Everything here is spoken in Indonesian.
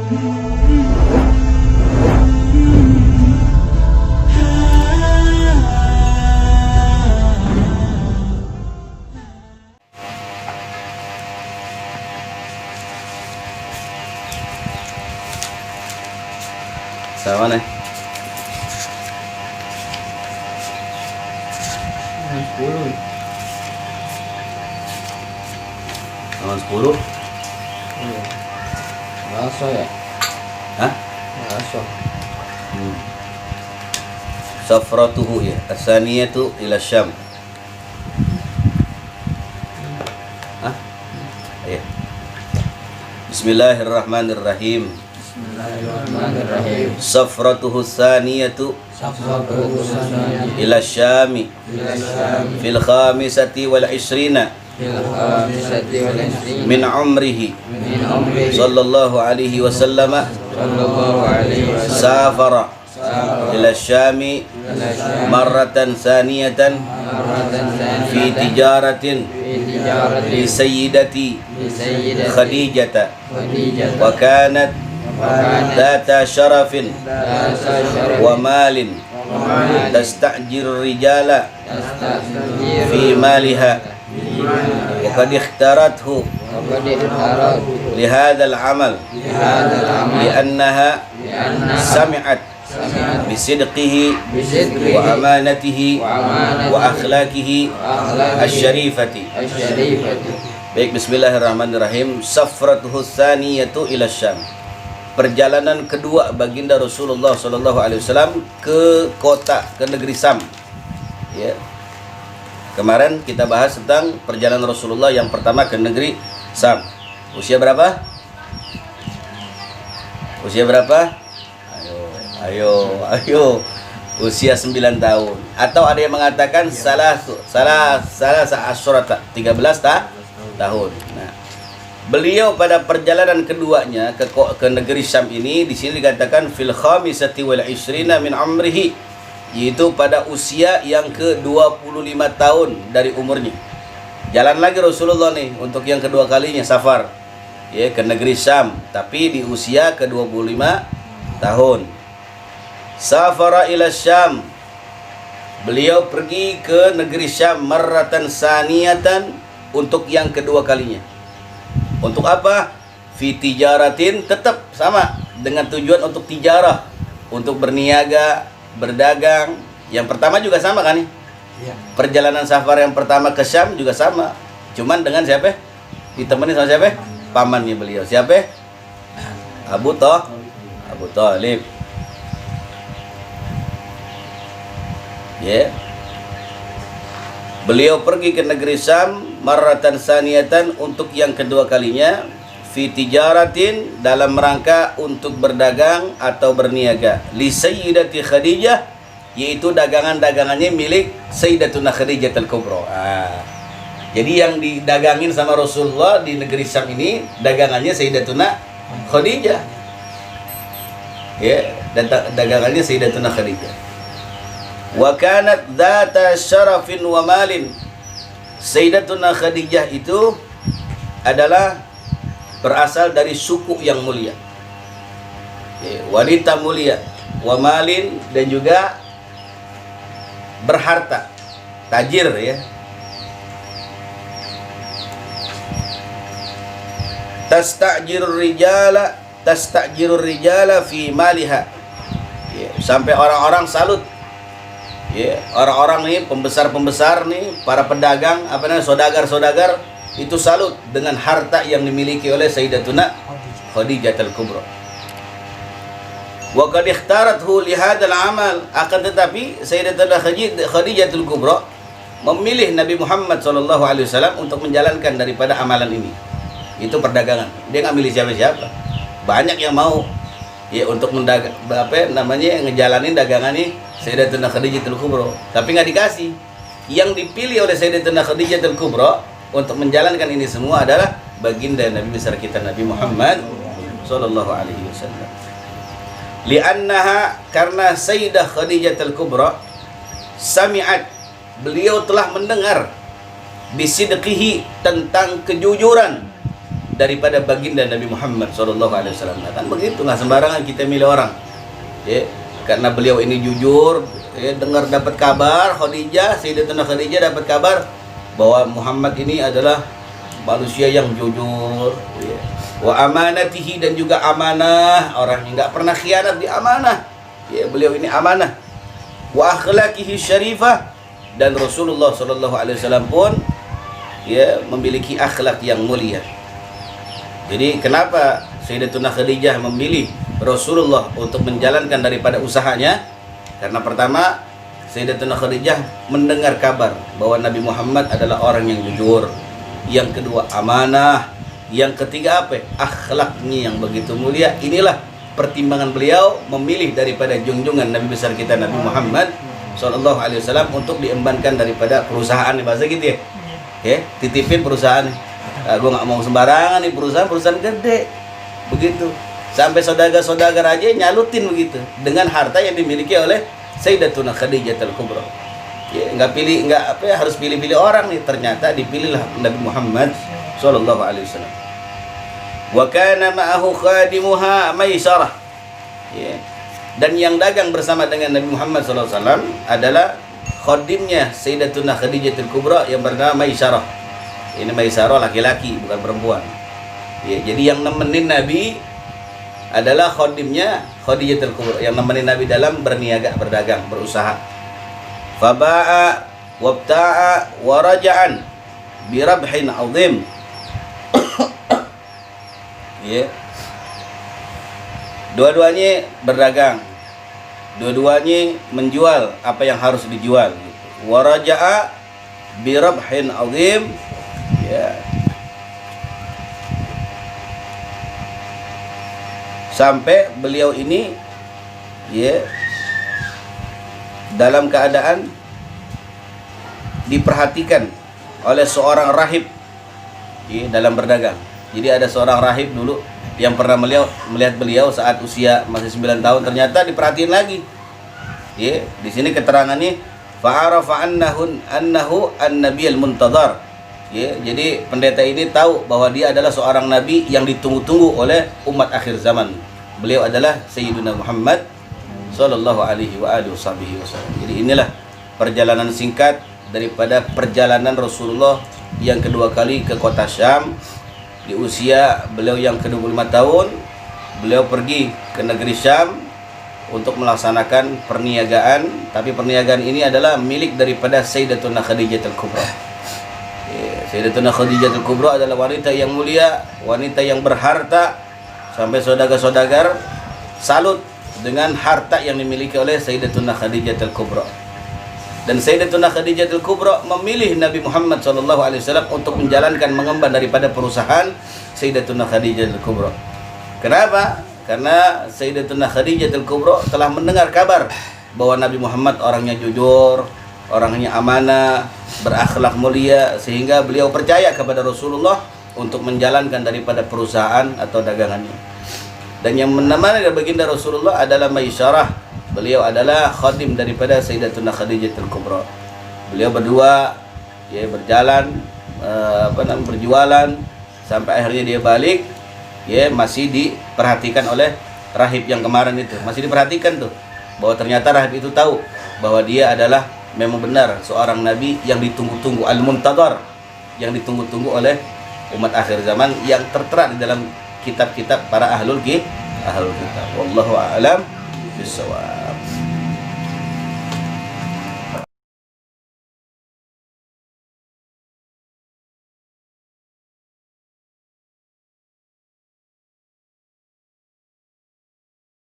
Sama nih. 10. Nomor 10. Iya. Ngaso ya? Hah? Ngaso. Safratuhu ya. As-saniyatu ila Syam. Hah? Iya. Bismillahirrahmanirrahim. Bismillahirrahmanirrahim. Safratuhu as-saniyatu Safratuhu saniyatu ila Syami ila Syam fil khamisati wal ishrina fil khamisati wal ishrina min umrihi min umrihi sallallahu alaihi wasallam sallallahu alaihi wasallam safara safara ila Syami ila Syam marratan saniyatan marratan fi saniyatan tijaratin fi tijaratin li sayyidati li sayyidati Khadijata Khadijah wa kanat ذات شرف ومال تستأجر الرجال في مالها وقد اختارته لهذا العمل لأنها سمعت بصدقه وأمانته وأخلاقه الشريفة. Baik, bismillahirrahmanirrahim. Safratuhu tsaniyatu ila Syam. Perjalanan kedua baginda Rasulullah sallallahu alaihi wasallam ke negeri Syam. Ya. Kemarin kita bahas tentang perjalanan Rasulullah yang pertama ke negeri Syam. Usia berapa? Usia berapa? Ayo. Usia 9 tahun. Atau ada yang mengatakan salah asyrata 13 tahun. Nah, beliau pada perjalanan keduanya ke negeri Syam ini di sini dikatakan fil khamisati wal ishrina min umrihi, yaitu pada usia yang ke-25 tahun dari umurnya. Jalan lagi Rasulullah nih untuk yang kedua kalinya safar ya ke negeri Syam, tapi di usia ke-25 tahun. Safara ila Syam. Beliau pergi ke negeri Syam marratan saniyatan untuk yang kedua kalinya. Untuk apa? Fi tijaratin, tetap sama dengan tujuan untuk tijarah, untuk berniaga, berdagang. Yang pertama juga sama kan nih? Iya. Perjalanan safar yang pertama ke Syam juga sama. Cuman dengan siapa? Ditemani sama siapa? Pamannya beliau. Siapa? Abu Thalib. Ya. Beliau pergi ke negeri Syam marratan saniyatan untuk yang kedua kalinya fi tijaratin dalam rangka untuk berdagang atau berniaga li sayyidati Khadijah, yaitu dagangan-dagangannya milik Sayyidatuna Khadijah al-Kubra. Jadi yang didagangin sama Rasulullah di negeri Syam ini dagangannya Sayyidatuna Khadijah. Ya, dagangannya Sayyidatuna Khadijah. Wa kanat dzata syarafin wa malin. Sayyidatuna Khadijah itu adalah berasal dari suku yang mulia, wanita mulia, wa malin, dan juga berharta, tajir ya. Tasta'jirur rijala fi maliha. Ya, sampai orang-orang salut. Ya, orang-orang nih pembesar-pembesar nih, para pedagang, saudagar-saudagar itu salut dengan harta yang dimiliki oleh Sayyidatuna Khadijah al-Kubra. Wa qad ikhtarathu li hadzal amal, akan tetapi Sayyidatuna Khadijah al-Kubra memilih Nabi Muhammad SAW untuk menjalankan daripada amalan ini. Itu perdagangan. Dia nggak milih siapa-siapa. Banyak yang mau ya untuk ngejalanin dagangan nih Sayyidatuna Khadijah al-Kubra, tapi nggak dikasih. Yang dipilih oleh Sayyidatuna Khadijah al-Kubra untuk menjalankan ini semua adalah baginda Nabi besar kita Nabi Muhammad sallallahu alaihi wasallam. Li'annaha, karena Sayyidah Khadijah al-Kubra sami'at, beliau telah mendengar bisidqihi, tentang kejujuran daripada baginda Nabi Muhammad SAW. Nah, kan begitu, nggak sembarangan kita milih orang. Ya, karena beliau ini jujur, ya, dengar dapat kabar Sayyidatuna Khadijah dapat kabar bahwa Muhammad ini adalah manusia yang jujur, ya. Wa amanatihi, dan juga amanah, orang yang nggak pernah khianat di amanah. Ya, beliau ini amanah. Wa akhlaqihi syarifah, dan Rasulullah SAW pun ya memiliki akhlak yang mulia. Jadi kenapa Sayyidatuna Khadijah memilih Rasulullah untuk menjalankan daripada usahanya? Karena pertama, Sayyidatuna Khadijah mendengar kabar bahwa Nabi Muhammad adalah orang yang jujur. Yang kedua, amanah. Yang ketiga apa? Akhlaknya yang begitu mulia. Inilah pertimbangan beliau memilih daripada junjungan Nabi besar kita Nabi Muhammad SAW untuk diembankan daripada perusahaan, bahasa gitu ya. Ya, titipin perusahaan. Gue nggak mau sembarangan nih, perusahaan gede. Begitu. Sampai saudagar aja nyalutin begitu dengan harta yang dimiliki oleh Sayyidatuna Khadijah Al-Kubra. Ya, harus pilih-pilih orang nih. Ternyata dipilihlah Nabi Muhammad sallallahu alaihi wasallam. Wa kana ma'ahu khadimuha Maisarah. Ya. Dan yang dagang bersama dengan Nabi Muhammad sallallahu alaihi wasallam adalah khadimnya Sayyidatuna Khadijah Al-Kubra yang bernama Maisarah. Ini Maisarah laki-laki, bukan perempuan. Ya, jadi yang nemenin Nabi adalah khadimnya Khadijah Al-Kubra, yang nemenin Nabi dalam berniaga, berdagang, berusaha. Faba'a wabta'a waraja'an birabhin 'azim. Ya. Dua-duanya berdagang. Dua-duanya menjual apa yang harus dijual. Waraja'a birabhin 'azim. Ya. Sampai beliau ini ya dalam keadaan diperhatikan oleh seorang rahib ya, dalam berdagang. Jadi ada seorang rahib dulu yang pernah melihat beliau saat usia masih 9 tahun, ternyata diperhatiin lagi. Ya, di sini keterangannya fa'arafa annahu an-nabiyul muntadhar. Ya, jadi pendeta ini tahu bahwa dia adalah seorang nabi yang ditunggu-tunggu oleh umat akhir zaman. Beliau adalah Sayyidina Muhammad sallallahu alaihi wasallam. Jadi inilah perjalanan singkat daripada perjalanan Rasulullah yang kedua kali ke kota Syam. Di usia beliau yang ke-25 tahun, beliau pergi ke negeri Syam untuk melaksanakan perniagaan, tapi perniagaan ini adalah milik daripada Sayyidatuna Khadijah Al-Kubra. Sayyidatuna Khadijah Al-Kubra adalah wanita yang mulia, wanita yang berharta, sampai saudagar-saudagar salut dengan harta yang dimiliki oleh Sayyidatuna Khadijah Al-Kubra. Dan Sayyidatuna Khadijah Al-Kubra memilih Nabi Muhammad SAW untuk menjalankan, mengemban daripada perusahaan Sayyidatuna Khadijah Al-Kubra. Kenapa? Karena Sayyidatuna Khadijah Al-Kubra telah mendengar kabar bahwa Nabi Muhammad orangnya jujur, orangnya amanah, berakhlak mulia, sehingga beliau percaya kepada Rasulullah untuk menjalankan daripada perusahaan atau dagangannya. Dan yang menemani baginda Rasulullah adalah Maisarah. Beliau adalah khadim daripada Sayyidatuna Khadijah Al-Kubra. Beliau berdua ya berjalan berjualan sampai akhirnya dia balik, ya masih diperhatikan oleh rahib yang kemarin itu. Masih diperhatikan tuh bahwa ternyata rahib itu tahu bahwa dia adalah memang benar seorang nabi yang ditunggu-tunggu, al-muntadhar, yang ditunggu-tunggu oleh umat akhir zaman, yang tertera di dalam kitab-kitab para ahlul kitab. Wallahu a'lam bishawab.